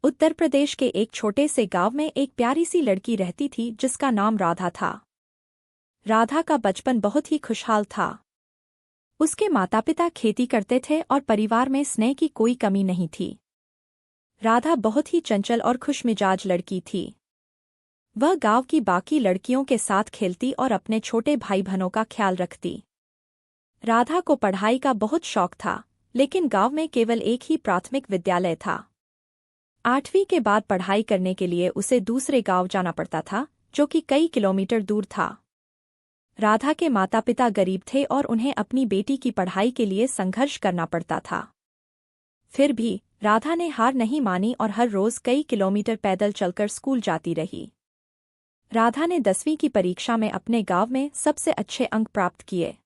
उत्तर प्रदेश के एक छोटे से गांव में एक प्यारी सी लड़की रहती थी जिसका नाम राधा था। राधा का बचपन बहुत ही खुशहाल था। उसके माता पिता खेती करते थे और परिवार में स्नेह की कोई कमी नहीं थी। राधा बहुत ही चंचल और खुशमिजाज लड़की थी। वह गांव की बाकी लड़कियों के साथ खेलती और अपने छोटे भाई बहनों का ख्याल रखती। राधा को पढ़ाई का बहुत शौक था, लेकिन गांव में केवल एक ही प्राथमिक विद्यालय था। 8वीं के बाद पढ़ाई करने के लिए उसे दूसरे गांव जाना पड़ता था, जो कि कई किलोमीटर दूर था। राधा के माता पिता गरीब थे और उन्हें अपनी बेटी की पढ़ाई के लिए संघर्ष करना पड़ता था। फिर भी राधा ने हार नहीं मानी और हर रोज कई किलोमीटर पैदल चलकर स्कूल जाती रही। राधा ने 10वीं की परीक्षा में अपने गांव में सबसे अच्छे अंक प्राप्त किए।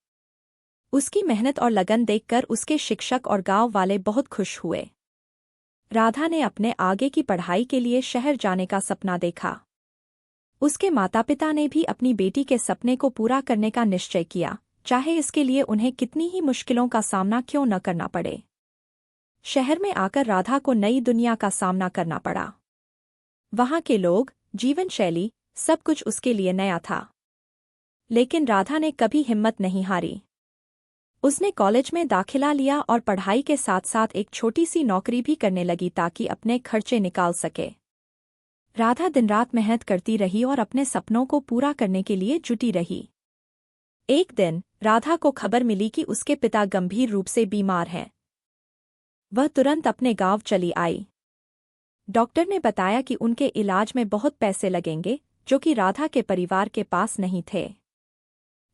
उसकी मेहनत और लगन देखकर उसके शिक्षक और गांव वाले बहुत खुश हुए। राधा ने अपने आगे की पढ़ाई के लिए शहर जाने का सपना देखा। उसके माता पिता ने भी अपनी बेटी के सपने को पूरा करने का निश्चय किया, चाहे इसके लिए उन्हें कितनी ही मुश्किलों का सामना क्यों न करना पड़े। शहर में आकर राधा को नई दुनिया का सामना करना पड़ा। वहां के लोग, जीवन शैली, सब कुछ उसके लिए नया था। लेकिन राधा ने कभी हिम्मत नहीं हारी। उसने कॉलेज में दाखिला लिया और पढ़ाई के साथ साथ एक छोटी सी नौकरी भी करने लगी ताकि अपने खर्चे निकाल सके। राधा दिन रात मेहनत करती रही और अपने सपनों को पूरा करने के लिए जुटी रही। एक दिन राधा को खबर मिली कि उसके पिता गंभीर रूप से बीमार हैं। वह तुरंत अपने गांव चली आई। डॉक्टर ने बताया कि उनके इलाज में बहुत पैसे लगेंगे, जो कि राधा के परिवार के पास नहीं थे।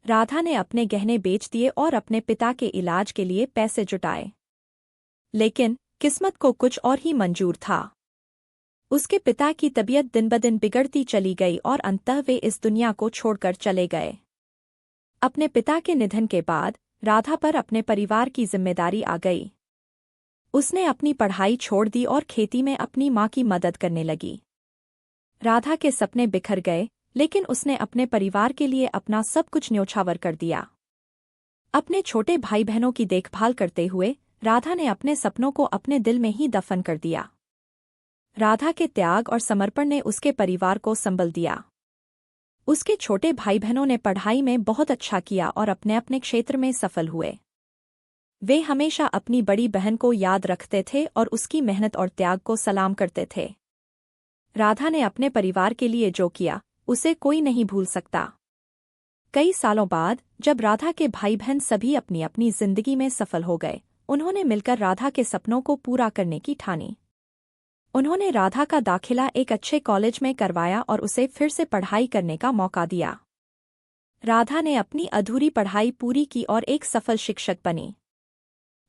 राधा ने अपने गहने बेच दिए और अपने पिता के इलाज के लिए पैसे जुटाए। लेकिन किस्मत को कुछ और ही मंजूर था। उसके पिता की तबीयत दिन ब दिन बिगड़ती चली गई और अंततः वे इस दुनिया को छोड़कर चले गए। अपने पिता के निधन के बाद राधा पर अपने परिवार की जिम्मेदारी आ गई। उसने अपनी पढ़ाई छोड़ दी और खेती में अपनी मां की मदद करने लगी। राधा के सपने बिखर गए, लेकिन उसने अपने परिवार के लिए अपना सब कुछ न्योछावर कर दिया। अपने छोटे भाई बहनों की देखभाल करते हुए राधा ने अपने सपनों को अपने दिल में ही दफन कर दिया। राधा के त्याग और समर्पण ने उसके परिवार को संबल दिया। उसके छोटे भाई बहनों ने पढ़ाई में बहुत अच्छा किया और अपने अपने क्षेत्र में सफल हुए। वे हमेशा अपनी बड़ी बहन को याद रखते थे और उसकी मेहनत और त्याग को सलाम करते थे। राधा ने अपने परिवार के लिए जो किया, उसे कोई नहीं भूल सकता। कई सालों बाद जब राधा के भाई बहन सभी अपनी अपनी जिंदगी में सफल हो गए, उन्होंने मिलकर राधा के सपनों को पूरा करने की ठानी। उन्होंने राधा का दाखिला एक अच्छे कॉलेज में करवाया और उसे फिर से पढ़ाई करने का मौका दिया। राधा ने अपनी अधूरी पढ़ाई पूरी की और एक सफल शिक्षक बनी।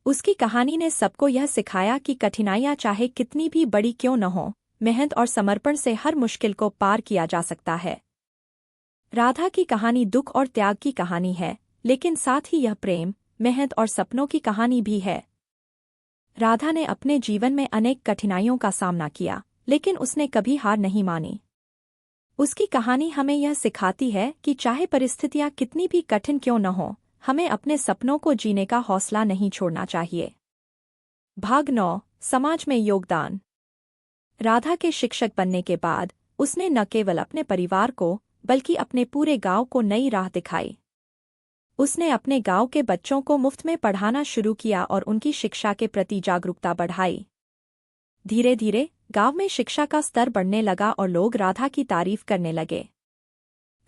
उसकी कहानी ने सबको यह सिखाया कि कठिनाइयां चाहे कितनी भी बड़ी क्यों न हो, मेहनत और समर्पण से हर मुश्किल को पार किया जा सकता है। राधा की कहानी दुख और त्याग की कहानी है, लेकिन साथ ही यह प्रेम, मेहनत और सपनों की कहानी भी है। राधा ने अपने जीवन में अनेक कठिनाइयों का सामना किया, लेकिन उसने कभी हार नहीं मानी। उसकी कहानी हमें यह सिखाती है कि चाहे परिस्थितियां कितनी भी कठिन क्यों न हो, हमें अपने सपनों को जीने का हौसला नहीं छोड़ना चाहिए। भाग 9, समाज में योगदान। राधा के शिक्षक बनने के बाद उसने न केवल अपने परिवार को, बल्कि अपने पूरे गांव को नई राह दिखाई। उसने अपने गांव के बच्चों को मुफ्त में पढ़ाना शुरू किया और उनकी शिक्षा के प्रति जागरूकता बढ़ाई। धीरे धीरे गांव में शिक्षा का स्तर बढ़ने लगा और लोग राधा की तारीफ करने लगे।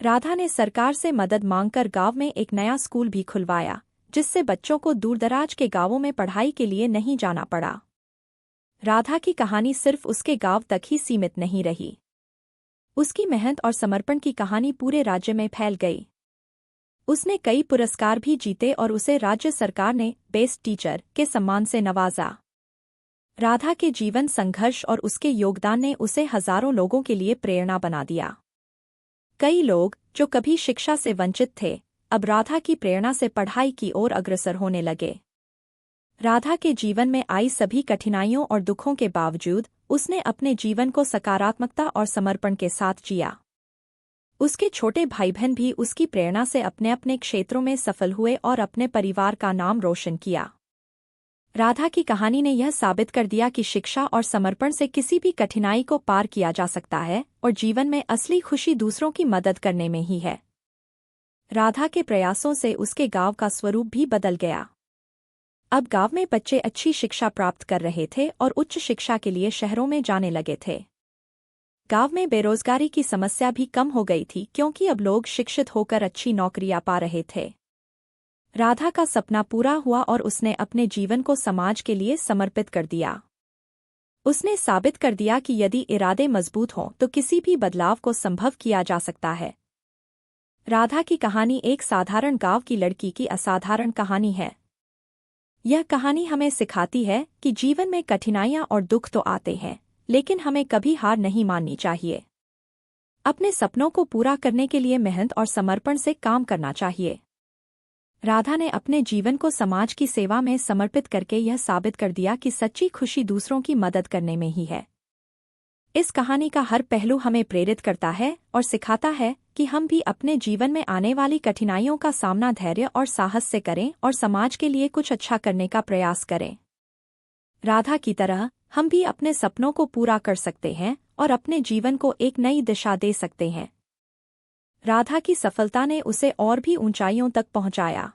राधा ने सरकार से मदद मांगकर गांव में एक नया स्कूल भी खुलवाया, जिससे बच्चों को दूरदराज के गांवों में पढ़ाई के लिए नहीं जाना पड़ा। राधा की कहानी सिर्फ उसके गांव तक ही सीमित नहीं रही। उसकी मेहनत और समर्पण की कहानी पूरे राज्य में फैल गई। उसने कई पुरस्कार भी जीते और उसे राज्य सरकार ने बेस्ट टीचर के सम्मान से नवाजा। राधा के जीवन संघर्ष और उसके योगदान ने उसे हजारों लोगों के लिए प्रेरणा बना दिया। कई लोग जो कभी शिक्षा से वंचित थे, अब राधा की प्रेरणा से पढ़ाई की ओर अग्रसर होने लगे। राधा के जीवन में आई सभी कठिनाइयों और दुखों के बावजूद उसने अपने जीवन को सकारात्मकता और समर्पण के साथ जिया। उसके छोटे भाई बहन भी उसकी प्रेरणा से अपने अपने क्षेत्रों में सफल हुए और अपने परिवार का नाम रोशन किया। राधा की कहानी ने यह साबित कर दिया कि शिक्षा और समर्पण से किसी भी कठिनाई को पार किया जा सकता है और जीवन में असली खुशी दूसरों की मदद करने में ही है। राधा के प्रयासों से उसके गांव का स्वरूप भी बदल गया। अब गांव में बच्चे अच्छी शिक्षा प्राप्त कर रहे थे और उच्च शिक्षा के लिए शहरों में जाने लगे थे। गांव में बेरोजगारी की समस्या भी कम हो गई थी क्योंकि अब लोग शिक्षित होकर अच्छी नौकरियां पा रहे थे। राधा का सपना पूरा हुआ और उसने अपने जीवन को समाज के लिए समर्पित कर दिया। उसने साबित कर दिया कि यदि इरादे मजबूत हों तो किसी भी बदलाव को संभव किया जा सकता है। राधा की कहानी एक साधारण गांव की लड़की की असाधारण कहानी है। यह कहानी हमें सिखाती है कि जीवन में कठिनाइयां और दुख तो आते हैं, लेकिन हमें कभी हार नहीं माननी चाहिए। अपने सपनों को पूरा करने के लिए मेहनत और समर्पण से काम करना चाहिए। राधा ने अपने जीवन को समाज की सेवा में समर्पित करके यह साबित कर दिया कि सच्ची खुशी दूसरों की मदद करने में ही है। इस कहानी का हर पहलू हमें प्रेरित करता है और सिखाता है कि हम भी अपने जीवन में आने वाली कठिनाइयों का सामना धैर्य और साहस से करें और समाज के लिए कुछ अच्छा करने का प्रयास करें। राधा की तरह हम भी अपने सपनों को पूरा कर सकते हैं और अपने जीवन को एक नई दिशा दे सकते हैं। राधा की सफलता ने उसे और भी ऊंचाइयों तक पहुंचाया।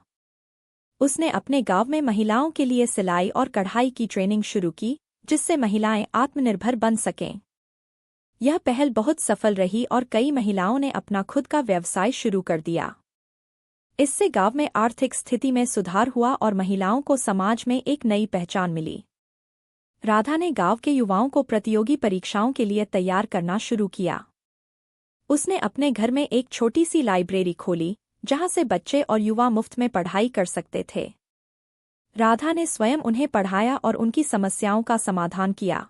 उसने अपने गांव में महिलाओं के लिए सिलाई और कढ़ाई की ट्रेनिंग शुरू की, जिससे महिलाएं आत्मनिर्भर बन सकें। यह पहल बहुत सफल रही और कई महिलाओं ने अपना खुद का व्यवसाय शुरू कर दिया। इससे गांव में आर्थिक स्थिति में सुधार हुआ और महिलाओं को समाज में एक नई पहचान मिली। राधा ने गांव के युवाओं को प्रतियोगी परीक्षाओं के लिए तैयार करना शुरू किया। उसने अपने घर में एक छोटी सी लाइब्रेरी खोली, जहां से बच्चे और युवा मुफ्त में पढ़ाई कर सकते थे। राधा ने स्वयं उन्हें पढ़ाया और उनकी समस्याओं का समाधान किया।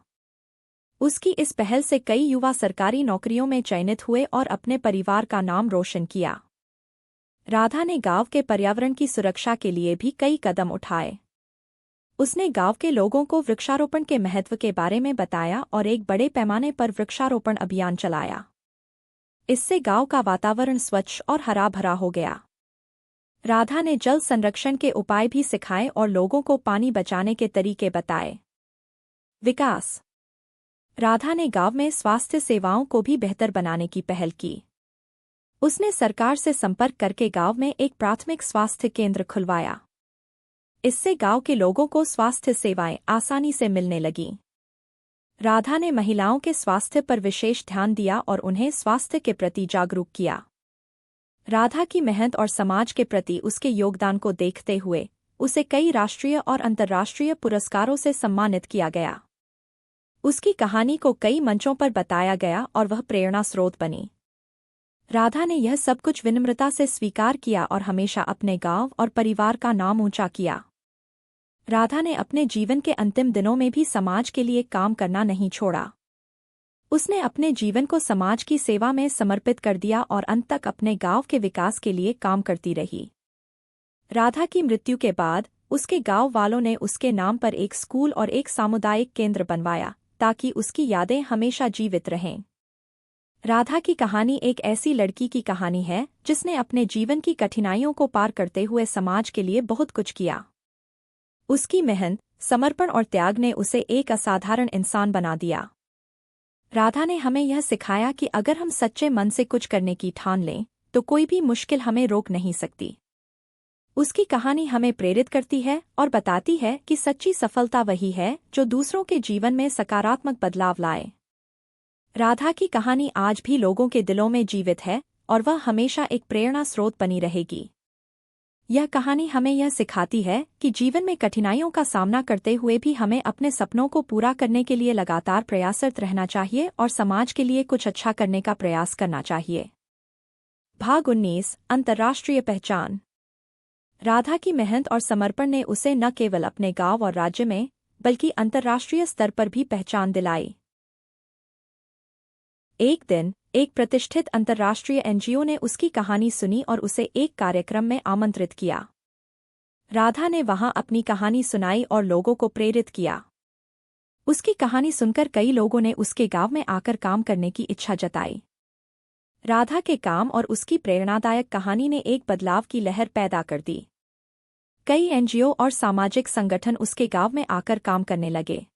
उसकी इस पहल से कई युवा सरकारी नौकरियों में चयनित हुए और अपने परिवार का नाम रोशन किया। राधा ने गांव के पर्यावरण की सुरक्षा के लिए भी कई कदम उठाए। उसने गांव के लोगों को वृक्षारोपण के महत्व के बारे में बताया और एक बड़े पैमाने पर वृक्षारोपण अभियान चलाया। इससे गांव का वातावरण स्वच्छ और हरा भरा हो गया। राधा ने जल संरक्षण के उपाय भी सिखाए और लोगों को पानी बचाने के तरीके बताए। विकास। राधा ने गांव में स्वास्थ्य सेवाओं को भी बेहतर बनाने की पहल की। उसने सरकार से संपर्क करके गांव में एक प्राथमिक स्वास्थ्य केंद्र खुलवाया। इससे गांव के लोगों को स्वास्थ्य सेवाएं आसानी से मिलने लगीं। राधा ने महिलाओं के स्वास्थ्य पर विशेष ध्यान दिया और उन्हें स्वास्थ्य के प्रति जागरूक किया। राधा की मेहनत और समाज के प्रति उसके योगदान को देखते हुए उसे कई राष्ट्रीय और अंतर्राष्ट्रीय पुरस्कारों से सम्मानित किया गया। उसकी कहानी को कई मंचों पर बताया गया और वह प्रेरणा स्रोत बनी। राधा ने यह सब कुछ विनम्रता से स्वीकार किया और हमेशा अपने गांव और परिवार का नाम ऊंचा किया। राधा ने अपने जीवन के अंतिम दिनों में भी समाज के लिए काम करना नहीं छोड़ा। उसने अपने जीवन को समाज की सेवा में समर्पित कर दिया और अंत तक अपने गांव के विकास के लिए काम करती रही। राधा की मृत्यु के बाद उसके गांव वालों ने उसके नाम पर एक स्कूल और एक सामुदायिक केंद्र बनवाया, ताकि उसकी यादें हमेशा जीवित रहें। राधा की कहानी एक ऐसी लड़की की कहानी है जिसने अपने जीवन की कठिनाइयों को पार करते हुए समाज के लिए बहुत कुछ किया। उसकी मेहनत, समर्पण और त्याग ने उसे एक असाधारण इंसान बना दिया। राधा ने हमें यह सिखाया कि अगर हम सच्चे मन से कुछ करने की ठान लें, तो कोई भी मुश्किल हमें रोक नहीं सकती। उसकी कहानी हमें प्रेरित करती है और बताती है कि सच्ची सफलता वही है जो दूसरों के जीवन में सकारात्मक बदलाव लाए। राधा की कहानी आज भी लोगों के दिलों में जीवित है और वह हमेशा एक प्रेरणा स्रोत बनी रहेगी। यह कहानी हमें यह सिखाती है कि जीवन में कठिनाइयों का सामना करते हुए भी हमें अपने सपनों को पूरा करने के लिए लगातार प्रयासरत रहना चाहिए और समाज के लिए कुछ अच्छा करने का प्रयास करना चाहिए। भाग 19 अंतर्राष्ट्रीय पहचान। राधा की मेहनत और समर्पण ने उसे न केवल अपने गांव और राज्य में, बल्कि अंतर्राष्ट्रीय स्तर पर भी पहचान दिलाई। एक दिन एक प्रतिष्ठित अंतर्राष्ट्रीय एनजीओ ने उसकी कहानी सुनी और उसे एक कार्यक्रम में आमंत्रित किया। राधा ने वहां अपनी कहानी सुनाई और लोगों को प्रेरित किया। उसकी कहानी सुनकर कई लोगों ने उसके गांव में आकर काम करने की इच्छा जताई। राधा के काम और उसकी प्रेरणादायक कहानी ने एक बदलाव की लहर पैदा कर दी। कई एनजीओ और सामाजिक संगठन उसके गांव में आकर काम करने लगे।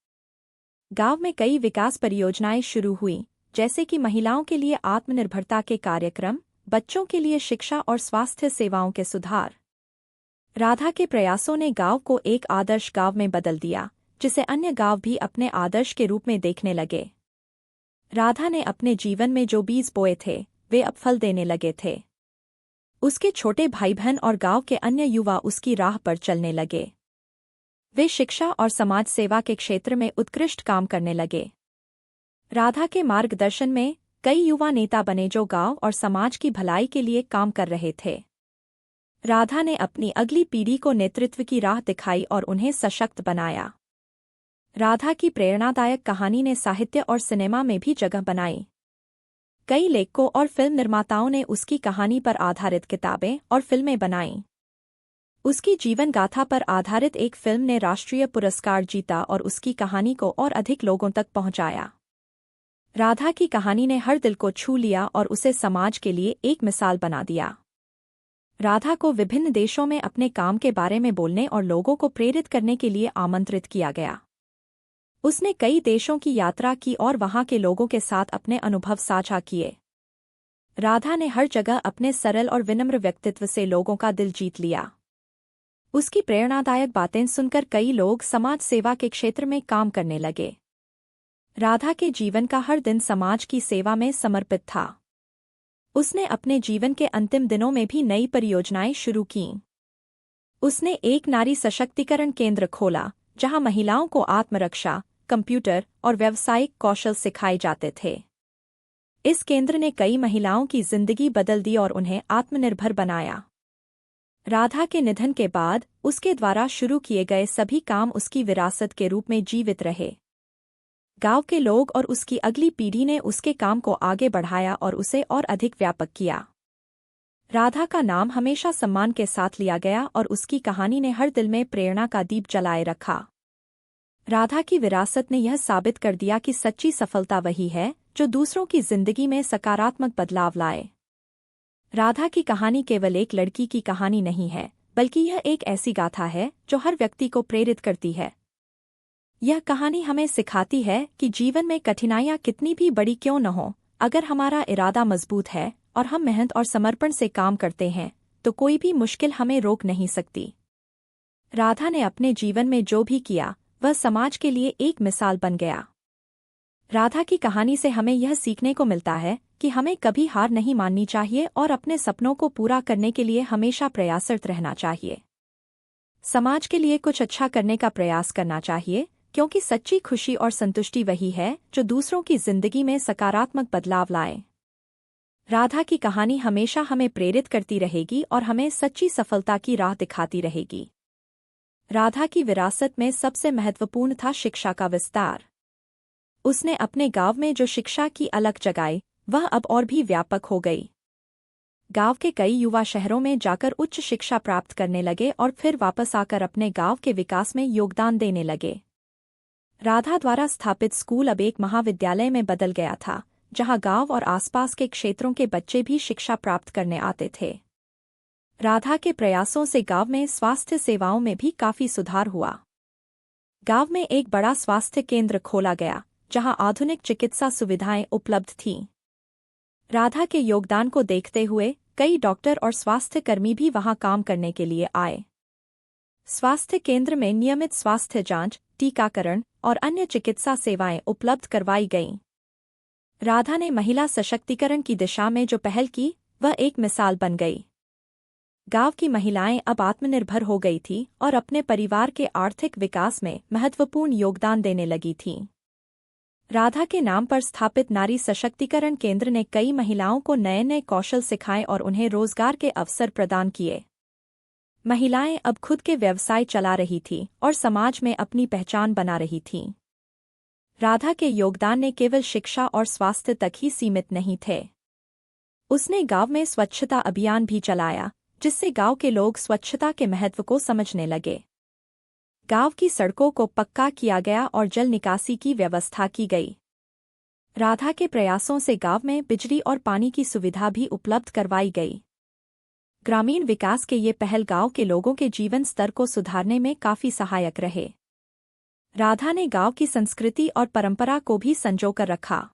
गांव में कई विकास परियोजनाएं शुरू हुईं, जैसे कि महिलाओं के लिए आत्मनिर्भरता के कार्यक्रम, बच्चों के लिए शिक्षा और स्वास्थ्य सेवाओं के सुधार। राधा के प्रयासों ने गांव को एक आदर्श गांव में बदल दिया, जिसे अन्य गांव भी अपने आदर्श के रूप में देखने लगे। राधा ने अपने जीवन में जो बीज बोए थे, वे अब फल देने लगे थे। उसके छोटे भाई बहन और गांव के अन्य युवा उसकी राह पर चलने लगे। वे शिक्षा और समाज सेवा के क्षेत्र में उत्कृष्ट काम करने लगे। राधा के मार्गदर्शन में कई युवा नेता बने जो गांव और समाज की भलाई के लिए काम कर रहे थे। राधा ने अपनी अगली पीढ़ी को नेतृत्व की राह दिखाई और उन्हें सशक्त बनाया। राधा की प्रेरणादायक कहानी ने साहित्य और सिनेमा में भी जगह बनाई। कई लेखकों और फिल्म निर्माताओं ने उसकी कहानी पर आधारित किताबें और फिल्में बनाईं। उसकी जीवन गाथा पर आधारित एक फिल्म ने राष्ट्रीय पुरस्कार जीता और उसकी कहानी को और अधिक लोगों तक पहुंचाया। राधा की कहानी ने हर दिल को छू लिया और उसे समाज के लिए एक मिसाल बना दिया। राधा को विभिन्न देशों में अपने काम के बारे में बोलने और लोगों को प्रेरित करने के लिए आमंत्रित किया गया। उसने कई देशों की यात्रा की और वहां के लोगों के साथ अपने अनुभव साझा किए। राधा ने हर जगह अपने सरल और विनम्र व्यक्तित्व से लोगों का दिल जीत लिया। उसकी प्रेरणादायक बातें सुनकर कई लोग समाज सेवा के क्षेत्र में काम करने लगे। राधा के जीवन का हर दिन समाज की सेवा में समर्पित था। उसने अपने जीवन के अंतिम दिनों में भी नई परियोजनाएं शुरू कीं। उसने एक नारी सशक्तिकरण केंद्र खोला, जहां महिलाओं को आत्मरक्षा, कंप्यूटर और व्यावसायिक कौशल सिखाए जाते थे। इस केंद्र ने कई महिलाओं की जिंदगी बदल दी और उन्हें आत्मनिर्भर बनाया। राधा के निधन के बाद उसके द्वारा शुरू किए गए सभी काम उसकी विरासत के रूप में जीवित रहे। गांव के लोग और उसकी अगली पीढ़ी ने उसके काम को आगे बढ़ाया और उसे और अधिक व्यापक किया। राधा का नाम हमेशा सम्मान के साथ लिया गया और उसकी कहानी ने हर दिल में प्रेरणा का दीप जलाए रखा। राधा की विरासत ने यह साबित कर दिया कि सच्ची सफलता वही है जो दूसरों की जिंदगी में सकारात्मक बदलाव लाए। राधा की कहानी केवल एक लड़की की कहानी नहीं है, बल्कि यह एक ऐसी गाथा है जो हर व्यक्ति को प्रेरित करती है। यह कहानी हमें सिखाती है कि जीवन में कठिनाइयां कितनी भी बड़ी क्यों न हो, अगर हमारा इरादा मजबूत है और हम मेहनत और समर्पण से काम करते हैं, तो कोई भी मुश्किल हमें रोक नहीं सकती। राधा ने अपने जीवन में जो भी किया, वह समाज के लिए एक मिसाल बन गया। राधा की कहानी से हमें यह सीखने को मिलता है कि हमें कभी हार नहीं माननी चाहिए और अपने सपनों को पूरा करने के लिए हमेशा प्रयासरत रहना चाहिए। समाज के लिए कुछ अच्छा करने का प्रयास करना चाहिए, क्योंकि सच्ची खुशी और संतुष्टि वही है जो दूसरों की जिंदगी में सकारात्मक बदलाव लाए। राधा की कहानी हमेशा हमें प्रेरित करती रहेगी और हमें सच्ची सफलता की राह दिखाती रहेगी। राधा की विरासत में सबसे महत्वपूर्ण था शिक्षा का विस्तार। उसने अपने गांव में जो शिक्षा की अलख जगाई, वह अब और भी व्यापक हो गई। गांव के कई युवा शहरों में जाकर उच्च शिक्षा प्राप्त करने लगे और फिर वापस आकर अपने गांव के विकास में योगदान देने लगे। राधा द्वारा स्थापित स्कूल अब एक महाविद्यालय में बदल गया था, जहां गांव और आसपास के क्षेत्रों के बच्चे भी शिक्षा प्राप्त करने आते थे। राधा के प्रयासों से गांव में स्वास्थ्य सेवाओं में भी काफी सुधार हुआ। गांव में एक बड़ा स्वास्थ्य केंद्र खोला गया, जहां आधुनिक चिकित्सा सुविधाएं उपलब्ध थीं। राधा के योगदान को देखते हुए कई डॉक्टर और स्वास्थ्य कर्मी भी वहां काम करने के लिए आए। स्वास्थ्य केंद्र में नियमित स्वास्थ्य जांच, टीकाकरण और अन्य चिकित्सा सेवाएं उपलब्ध करवाई गईं। राधा ने महिला सशक्तिकरण की दिशा में जो पहल की, वह एक मिसाल बन गई। गांव की महिलाएं अब आत्मनिर्भर हो गई थीं और अपने परिवार के आर्थिक विकास में महत्वपूर्ण योगदान देने लगी थीं। राधा के नाम पर स्थापित नारी सशक्तिकरण केंद्र ने कई महिलाओं को नए नए कौशल सिखाए और उन्हें रोजगार के अवसर प्रदान किए। महिलाएं अब खुद के व्यवसाय चला रही थीं और समाज में अपनी पहचान बना रही थीं। राधा के योगदान ने केवल शिक्षा और स्वास्थ्य तक ही सीमित नहीं थे। उसने गांव में स्वच्छता अभियान भी चलाया, जिससे गांव के लोग स्वच्छता के महत्व को समझने लगे। गांव की सड़कों को पक्का किया गया और जल निकासी की व्यवस्था की गई। राधा के प्रयासों से गांव में बिजली और पानी की सुविधा भी उपलब्ध करवाई गई। ग्रामीण विकास के ये पहल गांव के लोगों के जीवन स्तर को सुधारने में काफी सहायक रहे। राधा ने गांव की संस्कृति और परंपरा को भी संजोकर रखा।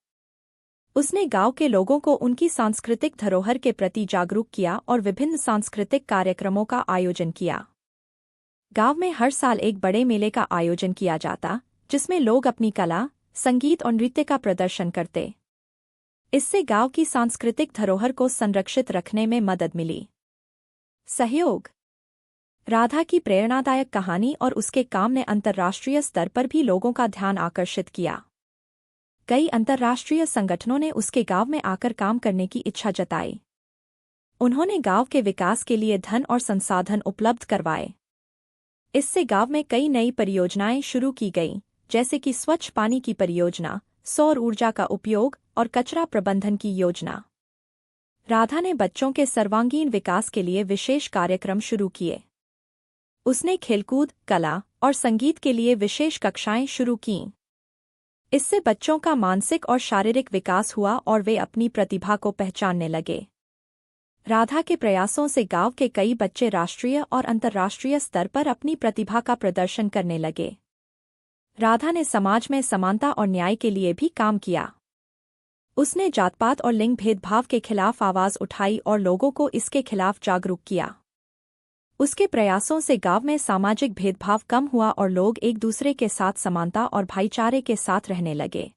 उसने गांव के लोगों को उनकी सांस्कृतिक धरोहर के प्रति जागरूक किया और विभिन्न सांस्कृतिक कार्यक्रमों का आयोजन किया। गांव में हर साल एक बड़े मेले का आयोजन किया जाता, जिसमें लोग अपनी कला, संगीत और नृत्य का प्रदर्शन करते। इससे गांव की सांस्कृतिक धरोहर को संरक्षित रखने में मदद मिली। सहयोग। राधा की प्रेरणादायक कहानी और उसके काम ने अंतर्राष्ट्रीय स्तर पर भी लोगों का ध्यान आकर्षित किया। कई अंतर्राष्ट्रीय संगठनों ने उसके गांव में आकर काम करने की इच्छा जताई। उन्होंने गांव के विकास के लिए धन और संसाधन उपलब्ध करवाए। इससे गांव में कई नई परियोजनाएं शुरू की गईं, जैसे कि स्वच्छ पानी की परियोजना, सौर ऊर्जा का उपयोग और कचरा प्रबंधन की योजना। राधा ने बच्चों के सर्वांगीण विकास के लिए विशेष कार्यक्रम शुरू किए। उसने खेलकूद, कला और संगीत के लिए विशेष कक्षाएं शुरू कीं। इससे बच्चों का मानसिक और शारीरिक विकास हुआ और वे अपनी प्रतिभा को पहचानने लगे। राधा के प्रयासों से गांव के कई बच्चे राष्ट्रीय और अंतर्राष्ट्रीय स्तर पर अपनी प्रतिभा का प्रदर्शन करने लगे। राधा ने समाज में समानता और न्याय के लिए भी काम किया। उसने जातपात और लिंग भेदभाव के खिलाफ आवाज उठाई और लोगों को इसके खिलाफ जागरूक किया। उसके प्रयासों से गांव में सामाजिक भेदभाव कम हुआ और लोग एक दूसरे के साथ समानता और भाईचारे के साथ रहने लगे।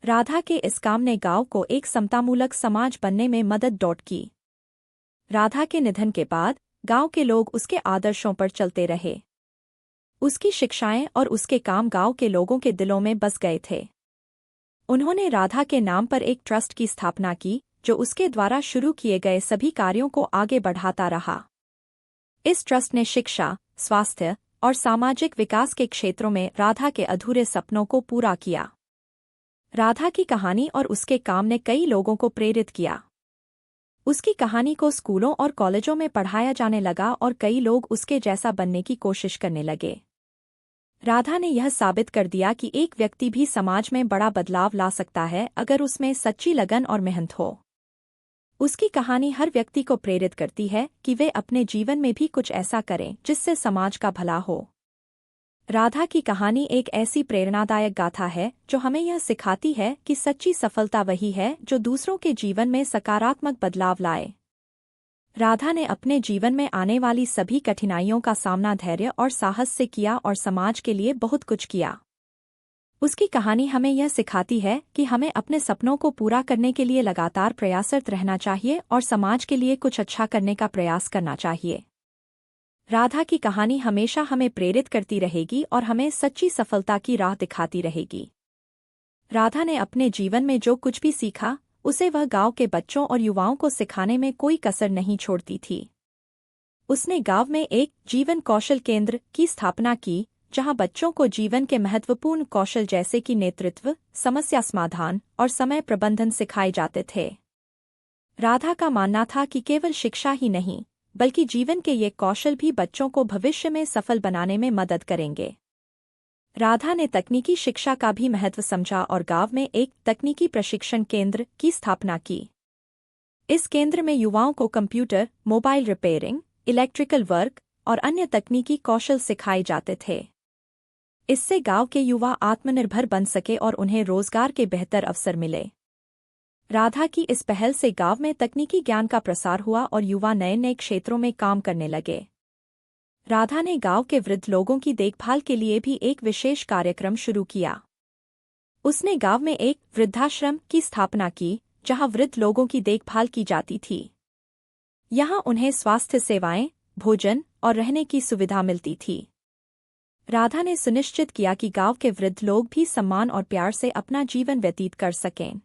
राधा के इस काम ने गांव को एक समतामूलक समाज बनने में मदद की। राधा के निधन के बाद गांव के लोग उसके आदर्शों पर चलते रहे। उसकी शिक्षाएं और उसके काम गांव के लोगों के दिलों में बस गए थे। उन्होंने राधा के नाम पर एक ट्रस्ट की स्थापना की, जो उसके द्वारा शुरू किए गए सभी कार्यों को आगे बढ़ाता रहा। इस ट्रस्ट ने शिक्षा, स्वास्थ्य और सामाजिक विकास के क्षेत्रों में राधा के अधूरे सपनों को पूरा किया। राधा की कहानी और उसके काम ने कई लोगों को प्रेरित किया। उसकी कहानी को स्कूलों और कॉलेजों में पढ़ाया जाने लगा और कई लोग उसके जैसा बनने की कोशिश करने लगे। राधा ने यह साबित कर दिया कि एक व्यक्ति भी समाज में बड़ा बदलाव ला सकता है अगर उसमें सच्ची लगन और मेहनत हो। उसकी कहानी हर व्यक्ति को प्रेरित करती है कि वे अपने जीवन में भी कुछ ऐसा करें जिससे समाज का भला हो। राधा की कहानी एक ऐसी प्रेरणादायक गाथा है जो हमें यह सिखाती है कि सच्ची सफलता वही है जो दूसरों के जीवन में सकारात्मक बदलाव लाए। राधा ने अपने जीवन में आने वाली सभी कठिनाइयों का सामना धैर्य और साहस से किया और समाज के लिए बहुत कुछ किया। उसकी कहानी हमें यह सिखाती है कि हमें अपने सपनों को पूरा करने के लिए लगातार प्रयासरत रहना चाहिए और समाज के लिए कुछ अच्छा करने का प्रयास करना चाहिए। राधा की कहानी हमेशा हमें प्रेरित करती रहेगी और हमें सच्ची सफलता की राह दिखाती रहेगी। राधा ने अपने जीवन में जो कुछ भी सीखा, उसे वह गांव के बच्चों और युवाओं को सिखाने में कोई कसर नहीं छोड़ती थी। उसने गांव में एक जीवन कौशल केंद्र की स्थापना की, जहां बच्चों को जीवन के महत्वपूर्ण कौशल जैसे कि नेतृत्व, समस्या समाधान और समय प्रबंधन सिखाए जाते थे। राधा का मानना था कि केवल शिक्षा ही नहीं, बल्कि जीवन के ये कौशल भी बच्चों को भविष्य में सफल बनाने में मदद करेंगे। राधा ने तकनीकी शिक्षा का भी महत्व समझा और गांव में एक तकनीकी प्रशिक्षण केंद्र की स्थापना की। इस केंद्र में युवाओं को computer, mobile repairing, electrical work और अन्य तकनीकी कौशल सिखाए जाते थे। इससे गांव के युवा आत्मनिर्भर बन सके और उन्हें रोजगार के बेहतर अवसर मिले। राधा की इस पहल से गांव में तकनीकी ज्ञान का प्रसार हुआ और युवा नए नए क्षेत्रों में काम करने लगे। राधा ने गांव के वृद्ध लोगों की देखभाल के लिए भी एक विशेष कार्यक्रम शुरू किया। उसने गांव में एक वृद्धाश्रम की स्थापना की, जहां वृद्ध लोगों की देखभाल की जाती थी। यहां उन्हें स्वास्थ्य सेवाएं, भोजन और रहने की सुविधा मिलती थी। राधा ने सुनिश्चित किया कि गांव के वृद्ध लोग भी सम्मान और प्यार से अपना जीवन व्यतीत कर सकें।